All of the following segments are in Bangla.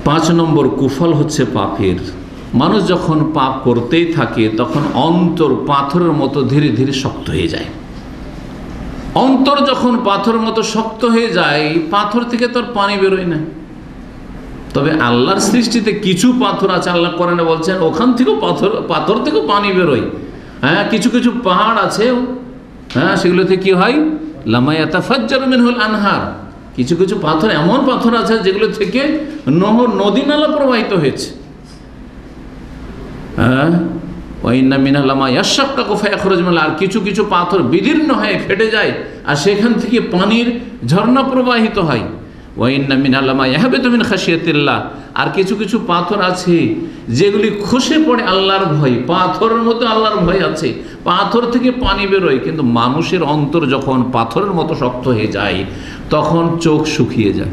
5 নম্বর কুফল হচ্ছে পাপের। মানুষ যখন পাপ করতেই থাকে তখন অন্তর পাথরের মতো ধীরে ধীরে শক্ত হয়ে যায়। অন্তর যখন পাথরের মতো শক্ত হয়ে যায়, পাথর থেকে তো আর পানি বেরোয় না। তবে আল্লাহর সৃষ্টিতে কিছু পাথর আছে, আল্লাহ কোরআনে বলছেন ওখান থেকেও পাথর থেকেও পানি বেরোয়। হ্যাঁ, কিছু কিছু পাহাড় আছে, হ্যাঁ, সেগুলোতে কি হয়, লামা ইয়াতাফাজ্জারু মিনহুল আনহার। কিছু কিছু পাথর, এমন পাথর আছে যেগুলো থেকে নহর, নদী নালা প্রবাহিত হয়েছে। হ্যাঁ, ওয়াইন্না মিনাল লামা ইয়াশাক্কাকু ফায়াখরুজু মিনাল, আর কিছু কিছু পাথর বিদীর্ণ হয়ে ফেটে যায় আর সেখান থেকে পানির ঝর্ণা প্রবাহিত হয়। ওয়াইন্না মিনাল লামা ইয়াহবিতু মিন খাশিয়াতিল্লাহ, আর কিছু কিছু পাথর আছে যেগুলি খসে পড়ে আল্লাহর ভয়। পাথরের মতো আল্লাহর ভয় আছে, পাথর থেকে পানি বেরোয়। কিন্তু মানুষের অন্তর যখন পাথরের মতো শক্ত হয়ে যায় তখন চোখ শুকিয়ে যায়,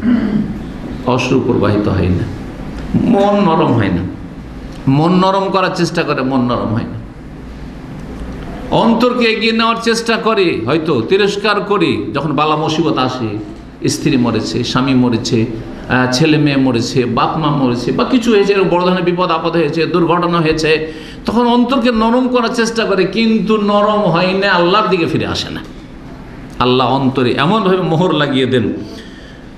অশ্রু প্রবাহিত হয় না, মন নরম হয় না। মন নরম করার চেষ্টা করে, মন নরম হয় না। অন্তরকে এগিয়ে নেওয়ার চেষ্টা করে, হয়তো তিরস্কার করি যখন বালা মুসিবত আসে, স্ত্রী মরেছে, স্বামী মরেছে, ছেলে মেয়ে মরেছে, বাপ মা মরেছে, বা কিছু হয়েছে, বড় ধরনের বিপদ আপদ হয়েছে, দুর্ঘটনা হয়েছে, তখন অন্তরকে নরম করার চেষ্টা করে, কিন্তু নরম হয় না, আল্লাহর দিকে ফিরে আসে না। আল্লাহ অন্তরে এমনভাবে মোহর লাগিয়ে দেন,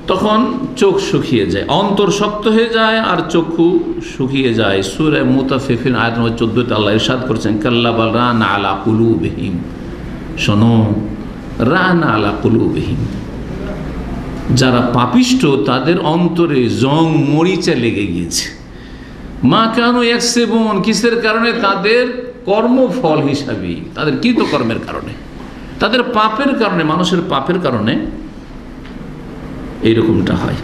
তখন চোখ শুকিয়ে যায়, অন্তর শক্ত হয়ে যায় আর চক্ষু শুকিয়ে যায়। সূরা মুতাফফিফিন আয়াত নম্বর 14-তে আল্লাহ ইরশাদ করেছেন, কাল্লা বাল রানা আলা কুলুবিহিম, শোনো, রানা আলা কুলুবিহিম, যারা পাপিষ্ঠ তাদের অন্তরে জং মরিচা লেগে গিয়েছে। মা কানু ইয়াকসিবুন, কিসের কারণে? তাদের কর্মফল হিসাবে, তাদের কৃতকর্মের কারণে, তাদের পাপের কারণে, মানুষের পাপের কারণে এইরকমটা হয়।